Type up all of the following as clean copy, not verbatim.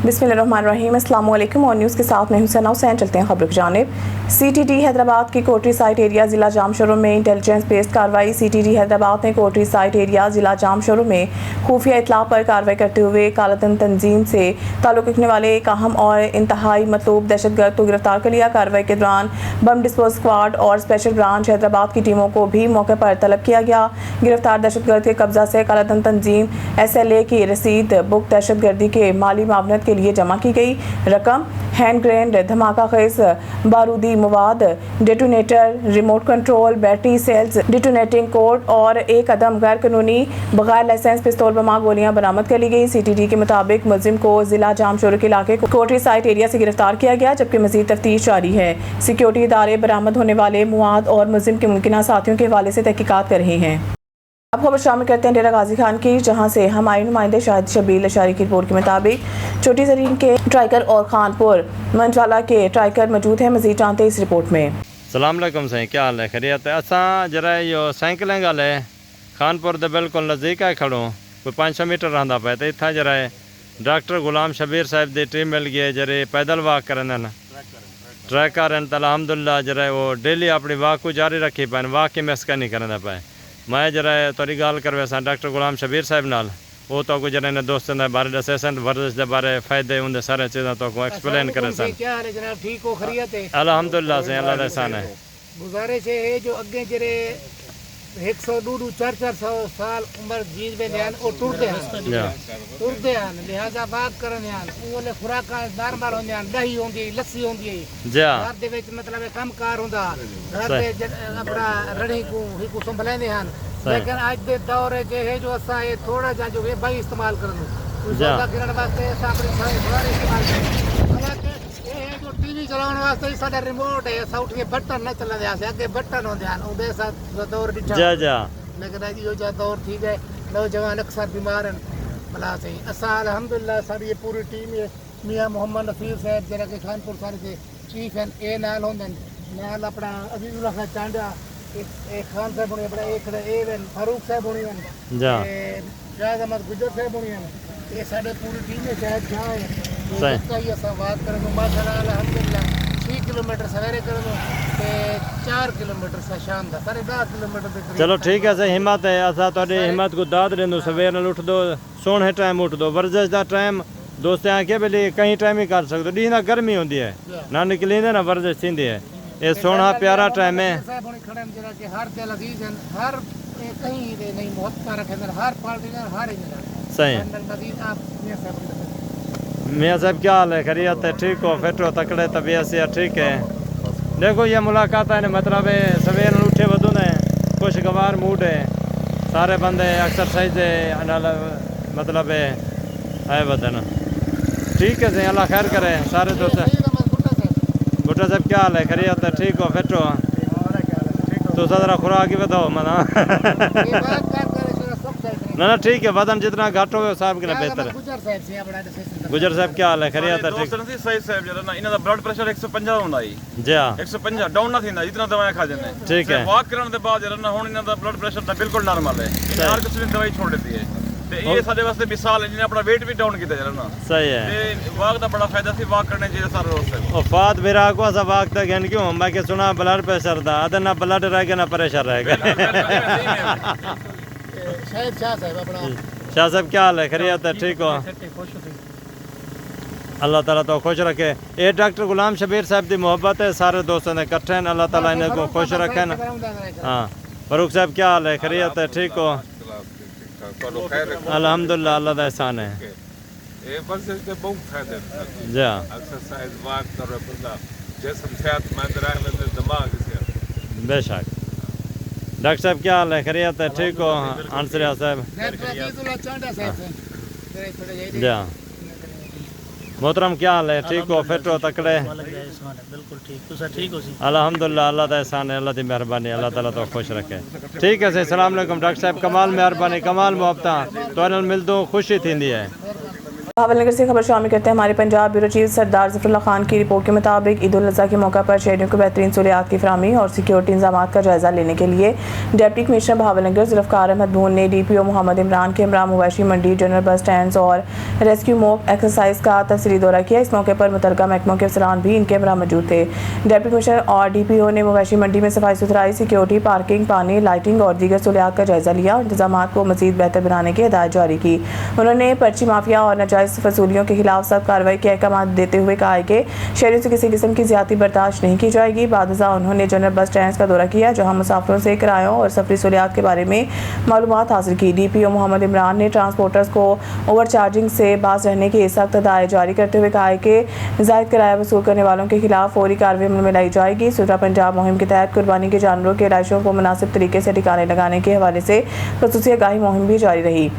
बिस्मिल्लाहिर्रहमानिर्रहीम। अस्सलाम वालेकुम और न्यूज़ के साथ मैं हुसैन हुसैन। चलते हैं खबर की जानिब। CTD हैदराबाद की कोटरी साइट एरिया ज़िला जाम शोरूम में इंटेलिजेंस बेस्ड कार्रवाई। CTD हैदराबाद ने कोटरी साइट एरिया ज़िला जाम शोरूम में खुफिया इत्तला पर कार्रवाई करते हुए कालाधन तंजीम से ताल्लुक़ रखने वाले एक अहम और इंतहाई मतलूब दहशतगर्द को गिरफ्तार कर लिया। कार्रवाई के दौरान बम डिस्पोज स्क्वाड और स्पेशल ब्रांच हैदराबाद की टीमों को भी मौके पर तलब किया गया। गिरफ्तार दहशतगर्द के कब्जा से कालाधन तंजीम SLA की रसीद बुक दहशतगर्दी के माली मावनत के लिए जमा की गई रकम, हैंड ग्रेनेड, धमाका खेज बारूदी मवाद, detonator, remote control, battery cells, detonating code और एक अदम गैर कानूनी बगैर लाइसेंस पिस्तौल बमा गोलियां बरामद कर ली गई। CTD के मुताबिक मुलजिम को जिला जाम शोरूम के इलाके कोटरी साइट एरिया से गिरफ्तार किया गया, जबकि मजीद तफ्तीश जारी है। सिक्योरिटी इदारे बरामद होने वाले मुआद और मुलजिम के मुमकिन साथियों के हवाले से तहकीकात कर रहे हैं। अब खबर शामिल करते हैं डेरा गाजी खान की, जहां से हमारे नुमाइंदे शाहिद शबीर अशारी की रिपोर्ट के मुताबिक छोटी जरीन के ट्राइकर और खानपुर मंजवाला के ट्राइकर मौजूद हैं। मजीद जानते हैं इस रिपोर्ट में। सलाम अलैकुम साईं, क्या हाल है? खैरियत है? असां जरा यो साइकिलें गल है खानपुर दे बिल्कुल नज़दीक है खड़ो, कोई 500 मीटर रहा पे तो इतना जरा डॉक्टर गुलाम शबीर साहब की टीम मिल गई है जरे पैदल वाक करन ट्रैकर हैं। अलहमदुल्ला जरा वो डेली अपनी वाक को जारी रखी पाए, वाक की मिस नहीं करना पाए। मैं जरा थोड़ी गाल करवे डॉक्टर गुलाम शबीर साहब नाल वो तो को जरा दोस्तों के बारे दसे सन, वर्जिश के बारे फायदे उनके सारे चीज़ा तो को एक्सप्लेन करे सन। ठीक हो खैरियत है? अलहमदुल्ला से अल्लाह का एहसान है। गुजारिश है जो अगे जरे 100 400 साल उम्र जीज में ध्यान और टुरते हैं लिहाजा बात करन यान ओले खुराक नॉर्मल होंदे हैं, दही होंदी है, लस्सी होंदी है जी घर दे विच मतलब कामकार होंदा घर दे अपना रड़ी को संभलेंदे हैं। लेकिन आज दे दौर है जो असा ये थोड़ा जा जो वे भाई इस्तेमाल करन ज्यादा गिरन वास्ते असा अपनी सारी इस्तेमाल करन। ये जो टीवी चलाने वास्ते साडा रिमोट है, असा उठ के बटन न चलदे आसे आगे बटन होंदे हैं उदे साथ दौर दिठा जा जा। लेकिन आज यो जा दौर थी गए, नौजवान अक्सर बीमार हैं भला से असा अल्हम्दुलिल्लाह सारी ये पूरी टीम है। मियां मोहम्मद नसीर साहब जरा के खानपुर सारे के चीफ हैं, ए नाल होंदे नाल अपना अजीजुल्लाह खान चांडा एक खान साहब होने अपना एक ए फारूक साहब होने जा शायद अहमद गुजर साहब होने ये सारे पूरी टीम है। शायद क्या है इसका ही असा बात करें तो माशाल्लाह अल्हम्दुलिल्लाह 6 किलोमीटर सवेरे कर दो ते 4 किलोमीटर सा शाम दा 10.5 किलोमीटर तक। चलो ठीक है सही हिम्मत है, असा थोड़ी हिम्मत को दाद देंदो। सवेर नाल उठ दो, सोने टाइम उठ दो, वर्जिश का टाइम दोस्त आके बेली कहीं टाइम ही कर सकते। डी ना गर्मी होंदी है ना निकली ना वर्जिश थी है, ये सोना प्यारा टाइम है। हर दिल अजीज हैं, हर कहीं दे नहीं मोहब्बत रखेंगे, हर पार्टी ने हर सही मियाँ साहब क्या हाल है? खैरियत है? ठीक हो? फिट हो? तकड़े? तबीयत से ठीक है? देखो ये मुलाकात है मतलब सवेर उठे वधु ने खुशगवार मूड है, सारे बंदे एक्सरसाइज मतलब है वदन ठीक है सही। अल्लाह खैर करे सारे दोस्त। भुट्टा साहब क्या हाल है? खैरियत है? ठीक हो? फिट हो? तो जरा खुराक ही बताओ मना ना ठीक है, वजन जितना घट हो साहब के बेहतर है। गुजर साहब क्या हाल है? खैरियत है? ठीक सही साहब जरा ना इना ब्लड प्रेशर 150 होना ही जी हां 150 डाउन ना थींदा जितना दवाएं खा जने। ठीक है, वॉक करने के बाद जरा ना हुन इना दा ब्लड प्रेशर ता बिल्कुल नॉर्मल है। हर किसी ने दवाई छोड़ देती है ते ये साडे वास्ते मिसाल है जिने अपना वेट भी डाउन कीता जरा ना। सही है ते वॉक दा बड़ा फायदा सी, वॉक करने चाहिए सारे रोज से। ओ फात मेरा को सा वॉक तक गन क्यों मैं के सुना ब्लड प्रेशर दा अदर ना ब्लड रहेगा ना प्रेशर रहेगा। शायद शाह साहब अपना शाह साहब क्या हाल है? खैरियत है? ठीक हो? अल्लाह ताला तो खुश रखे। ये डॉक्टर गुलाम शबीर साहब की मोहब्बत है, सारे दोस्तों ने इकट्ठे हैं। अल्लाह ताला इन्हें को खुश रखे ना। हाँ फारूक साहब क्या हाल है? खैरियत है? ठीक हो? अल्हम्दुलिल्लाह अल्लाह का एहसान है। जी बेशक। डॉक्टर साहब क्या हाल है? खैरियत है? ठीक हो? आंसरिया साहब जी हाँ। मोहतरम क्या हाल है? ठीक हो? फिट हो? तकड़े? अल्हम्दुलिल्लाह अल्लाह का एहसान है, अल्लाह की मेहरबानी, अल्लाह ताला तो खुश रखे। ठीक है सही। सलाम अलैकुम डॉक्टर साहब, कमाल मेहरबानी, कमाल मोहब्बत तो मिल दो खुशी थी है। भावलनगर से खबर शामिल करते हैं हमारे पंजाब ब्यूरो चीफ सरदार ज़फ़रुल्लाह खान की रिपोर्ट के मुताबिक ईद उल अज़हा के मौका पर शहरियों को बेहतरीन सहूलियात की फराहमी और सिक्योरिटी इंतजाम का जायज़ा लेने के लिए डिप्टी कमिश्नर भावलनगर ज़ुल्फ़कार अहमद भून ने DPO मोहम्मद इमरान के हमरा मवेशी मंडी जनरल बस स्टैंड और रेस्क्यू मॉक एक्सरसाइज का तफसीली दौरा किया। इस मौके पर मुतल्लिका महकमों के अफसरान भी इनके हमरा मौजूद थे। डिप्टी कमिश्नर और DPO ने मवेशी मंडी में सफाई सुथराई, सिक्योरिटी, पार्किंग, पानी, लाइटिंग और दीगर सहूलियात का जायज़ा लिया और इंतजाम को मज़ीद बेहतर बनाने की हिदायत जारी की। उन्होंने पर्ची माफिया और नाजायज़ फसूलियों के खिलाफ सख्त कार्रवाई के अहकाम देते हुए कहा है कि शहरियों से किसी किस्म की ज्यादती बर्दाश्त नहीं की जाएगी। बादशाह उन्होंने जनरल बस स्टैंड का दौरा किया जहां मुसाफिरों से किरायों और सफरी सहूलियात के बारे में मालूमात हासिल की। DPO मोहम्मद इमरान ने ट्रांसपोर्टर्स को ओवर चार्जिंग से बाज रहने की सख्त हिदायत जारी करते हुए कहा है कि जायद किराया वसूल करने वालों के खिलाफ फौरी कार्रवाई अमल में लाई जाएगी। सुथरा पंजाब मुहिम के तहत कुर्बानी के जानवरों के लाशों को मुनासिब तरीके से ठिकाने लगाने के हवाले से खसूसी आगाही मुहिम भी जारी रही।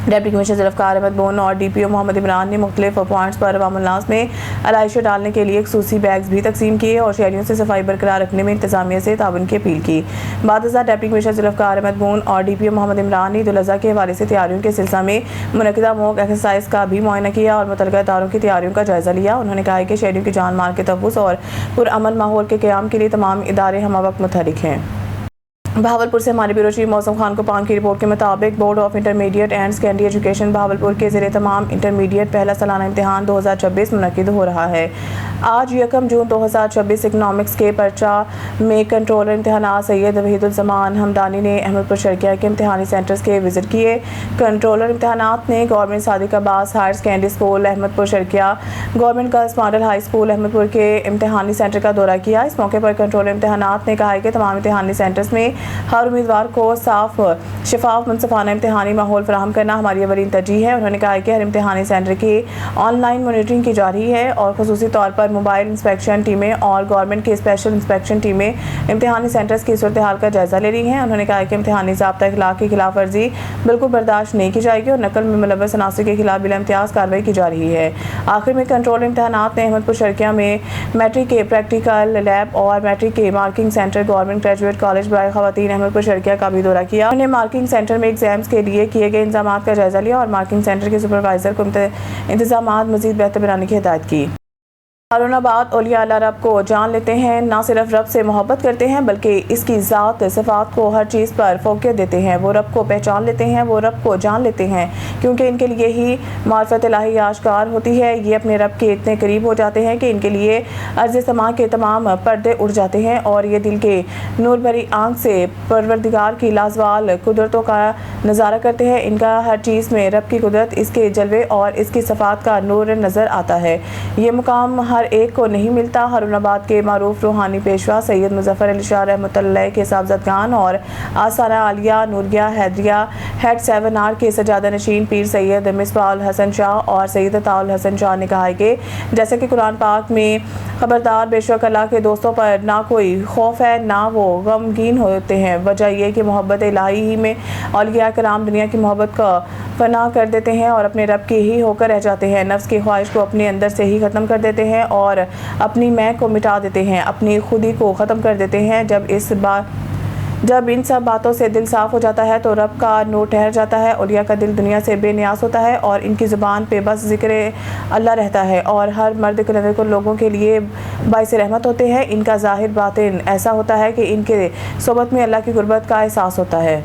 डिप्टी कमिश्नर ज़ुल्फ़कार अहमद भून और DPO मोहम्मद इमरान ने मुख्तलिफ पॉइंट्स पर अवाम-उल-नास में अलाइशें डालने के लिए खसूसी बैग्स भी तकसीम किए और शहरियों से सफाई बरकरार रखने में इंतजामिया से ताउन की अपील की। बादशाह डिप्टी कमिश्नर ज़ुल्फ़कार अहमद भून और DPO मोहम्मद इमरान ने ईद उल अज़हा के हवाले से तैयारियों के सिलसिले में मुनक़िदा मॉक एक्सरसाइज का भी मुआयना किया और मुतल्लिका इदारों की तैयारियों का जायज़ा लिया। उन्होंने कहा कि शहरियों की जान माल के तहफ़्फ़ुज़ और पुरअमन माहौल के क़याम के लिए तमाम इदारे हमवक्त मुतहरिक हैं। भावलपुर से हमारे ब्यूरो चीफ मौसम खान कुपान की रिपोर्ट के मुताबिक board of intermediate and secondary education Bahawalpur के ज़रिए तमाम इंटरमीडिएट पहला सालाना इम्तिहान 2026 मुनक़िद हो रहा है। आज 1 जून 2026 इकनॉमिक्स के पर्चा में कंट्रोलर इम्तिहानात सैयद वहीदुल-ज़मान हमदानी ने अहमदपुर शर्किया के इम्तिहानी सेंटर्स के विज़िट किए। कंट्रोलर इम्तिहानात ने government Sadiq Abbas higher secondary school Ahmadpur Sharqia, government girls model high school Ahmadpur के इम्तिहानी सेंटर का दौरा किया। इस मौके पर कंट्रोलर इम्तिहानात ने कहा है कि तमाम इम्तिहानी सेंटर्स में हर उम्मीदवार को साफ, शफाफ, मुनसफाना इम्तिहानी माहौल फराहम करना हमारी अवलीन तरजीह है। उन्होंने कहा कि हर इम्तिहानी सेंटर की ऑनलाइन मॉनिटरिंग की जा रही है और खुसूसी तौर पर मोबाइल इंस्पेक्शन टीमें और गवर्नमेंट की स्पेशल इंस्पेक्शन टीमें इम्तिहानी सेंटर्स की सूरत हाल का जायज़ा ले रही हैं। उन्होंने कहा कि इम्तिहानी ज़ाब्ता इखलाक की खिलाफ वर्जी बिल्कुल बर्दाश्त नहीं की जाएगी और नकल में मुलव्वस अनासर के खिलाफ बिला इम्तियाज़ कार्रवाई की जा रही है। आखिर में कंट्रोल इम्तिहानात ने अहमदपुर शर्किया में मैट्रिक के प्रैक्टिकल लैब और मैट्रिक के marking centre government graduate college बराए ख़वातीन अहमदपुर शर्किया का भी दौरा किया। उन्होंने मार्किंग सेंटर में एग्जाम्स के लिए किए गए इंतजाम का जायज़ा लिया और मार्किंग सेंटर के सुपरवाइजर को इंतजाम मज़ीद बेहतर बनाने की हिदायत की। हारूनाबाद औलिया अल्लाह रब को जान लेते हैं, ना सिर्फ रब से मोहब्बत करते हैं बल्कि इसकी ज़ात सिफ़ात को हर चीज़ पर फ़ौक़ियत देते हैं। वो रब को पहचान लेते हैं, वो रब को जान लेते हैं क्योंकि इनके लिए ही मार्फत इलाही आश्कार होती है। ये अपने रब के इतने करीब हो जाते हैं कि इनके लिए अर्ज़ समा के तमाम पर्दे उड़ जाते हैं और ये दिल के नूर भरी आँख से परवरदिगार की लाजवाल कुदरतों का नज़ारा करते हैं। इनका हर चीज़ में रब की कुदरत, इसके जलवे और इसकी सफ़ात का नूर नज़र आता है। ये मुकाम हर एक को नहीं मिलता। हारूनाबाद के मारूफ रूहानी पेशवा सैयद मुज़फ़्फ़र अली शाह रहमतुल्लाह के साहबजादगान और आसाना आलिया नूरिया हैदरिया हेड 7R के सजादा नशीन पीर सैयद मिसबाह हसन शाह और सैयद अताउल हसन शाह ने कहा है कि जैसे कि कुरान पाक में खबरदार बेशक अल्लाह के दोस्तों पर ना कोई खौफ है ना वो गमगीन होते हैं। वजह यह कि मोहब्बत इलाही ही में औलिया कराम दुनिया की मोहब्बत का फना कर देते हैं और अपने रब के ही होकर रह जाते हैं। नफ्स की ख्वाहिश को अपने अंदर से ही ख़त्म कर देते हैं और अपनी मैं को मिटा देते हैं, अपनी खुदी को ख़त्म कर देते हैं। जब इन सब बातों से दिल साफ़ हो जाता है तो रब का नूर ठहर जाता है। औलिया का दिल दुनिया से बेनियास होता है और इनकी ज़ुबान पे बस ज़िक्र अल्लाह रहता है और हर मर्द कलंदर को लोगों के लिए बाइस रहमत होते हैं। इनका ज़ाहिर बातिन ऐसा होता है कि इनके सोबत में अल्लाह की गुरबत का एहसास होता है।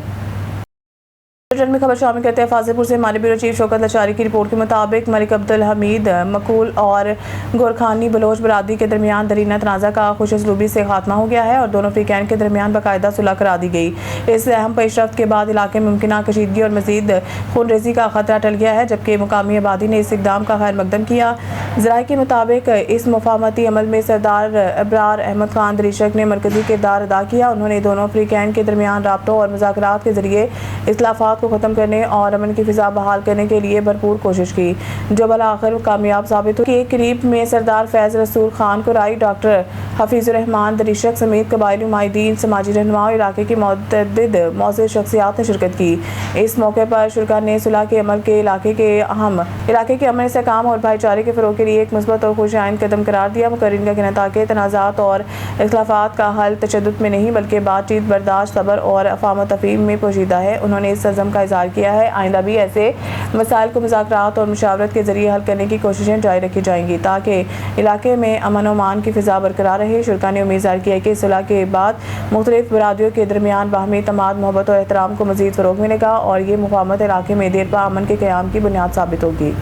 में खबर शामिल करते हैं फाजिलपुर से हमारे ब्यूरो चीफ शौकत लचारी की रिपोर्ट के मुताबिक मलिक अब्दुल हमीद मकूल और गोरखानी बलोच बरादरी के दरमियान दरीना तनाज़ा का खुशअस्लूबी से खात्मा हो गया है और दोनों फ्रीकैन के दरमियान बाकायदा सुलह करा दी गई। इस अहम पेशरफ्त के बाद इलाके में मुमकिन कशीदगी और मजीद खूनरेजी का खतरा टल गया है जबकि मुकामी आबादी ने इस इक़दाम का खैर मकदम किया। ज़राए के मुताबिक इस मुफाहमती अमल में सरदार अबरार अहमद खान दरीशक ने मरकजी किरदार अदा किया। उन्होंने दोनों फ्रीकैन के दरमियान राब्तों और मुज़ाकरात के ज़रिए इख्तिलाफ़ात को ख़त्म करने और अमन की फ़िज़ा बहाल करने के लिए भरपूर कोशिश की जो बलाआखिर कामयाब साबित हुई। करीब में सरदार फैज़ रसूल खान कुराई, डॉक्टर हफीज़ुर रहमान दरीशक समेत कबायली नुमाइंदीन, समाजी रहनुमा इलाके की मुतअद्दिद मौज़ूद शख्सियात ने शिरकत की। इस मौके पर शुरका ने सुलह के अमल के इलाके के अमन इस्तेहकाम और भाईचारे के फ़रोग़ के लिए एक मुस्बत और खुशाइन कदम करार दिया। मुकर्रिन का कहना था कि तनाज़ात और इख्तिलाफ़ात का हल तशद्दुद में नहीं बल्कि बातचीत, बर्दाश्त, सब्र और अफ़ाम तफ़हीम में पोशीदा है। उन्होंने इस अज़्म का इज़हार किया है आइंदा भी ऐसे मसाइल को मुज़ाकरात और मुशावरत के ज़रिए हल करने की कोशिशें जारी रखी जाएंगी ताकि इलाके में अमन और अमान की फ़िज़ा बरकरार रहे। शुरका ने उम्मीद ज़ाहिर की है कि इस सुलह के बाद मुख्तलिफ बरादरियों के दरमियान बाहमी तमाद, मोहब्बत और एहतराम को मज़ीद फ़रोग़ मिलेगा और ये मुक़ावमत इलाके में देरपा अमन के क़याम की बुनियाद साबित होगी।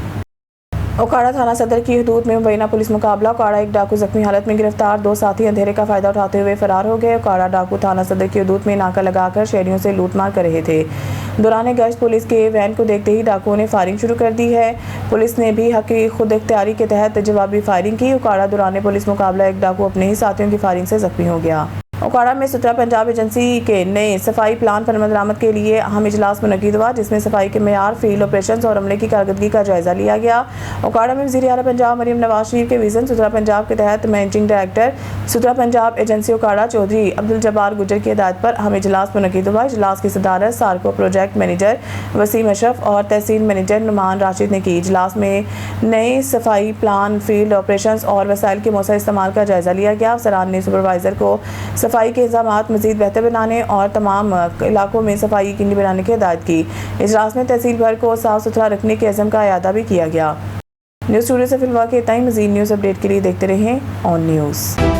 ओकाड़ा थाना सदर की हदूद में मुबैना पुलिस मुकाबला। ओकाड़ा एक डाकू जख्मी हालत में गिरफ्तार, 2 साथी अंधेरे का फ़ायदा उठाते हुए फ़रार हो गए। ओकाड़ा डाकू थाना सदर की हदूद में नाका लगाकर शहरियों से लूटमार कर रहे थे। दौरान गश्त पुलिस के वैन को देखते ही डाकुओं ने फायरिंग शुरू कर दी है। पुलिस ने भी हक़ खुद इख्तियारी के तहत जवाबी फायरिंग की। ओकाड़ा दौरान पुलिस मुकाबला एक डाकू अपने ही साथियों की फायरिंग से जख्मी हो गया। ओकाड़ा में सुथरा पंजाब एजेंसी के नए सफाई प्लान पर अमल दरामद के लिए अहम इजलास मुनक़िद हुआ जिसमें सफाई के मेयार, फील्ड ऑपरेशंस और अमले की कारकर्दगी का जायजा लिया गया। ओकाड़ा में वज़ीर आला पंजाब मरीम नवाज शरीफ के विज़न सुथरा पंजाब के तहत मैनेजिंग डायरेक्टर सुथरा पंजाब एजेंसी ओकाड़ा चौधरी अब्दुल जब्बार गुजर की हिदायत पर अहम इजलास मुनक़िद हुआ। इजलास की सदारत सार्को प्रोजेक्ट मैनेजर वसीम अशरफ और तहसील मैनेजर नुमान राशिद ने की। इजलास में नए सफाई प्लान, फील्ड ऑपरेशंस और वसाइल के मौसर इस्तेमाल का जायजा लिया गया। अफसरान ने सुपरवाइज़र को सफाई के इंतज़ामात मज़ीद बेहतर बनाने और तमाम इलाकों में सफाई यकीनी बनाने की हिदायत की। इजलास में तहसील भर को साफ़ सुथरा रखने के अज़म का इयादा भी किया गया। न्यूज़ स्टूडियो से फिलहाल के इतना ही। मज़ीद न्यूज़ अपडेट के लिए देखते रहें ऑन न्यूज़।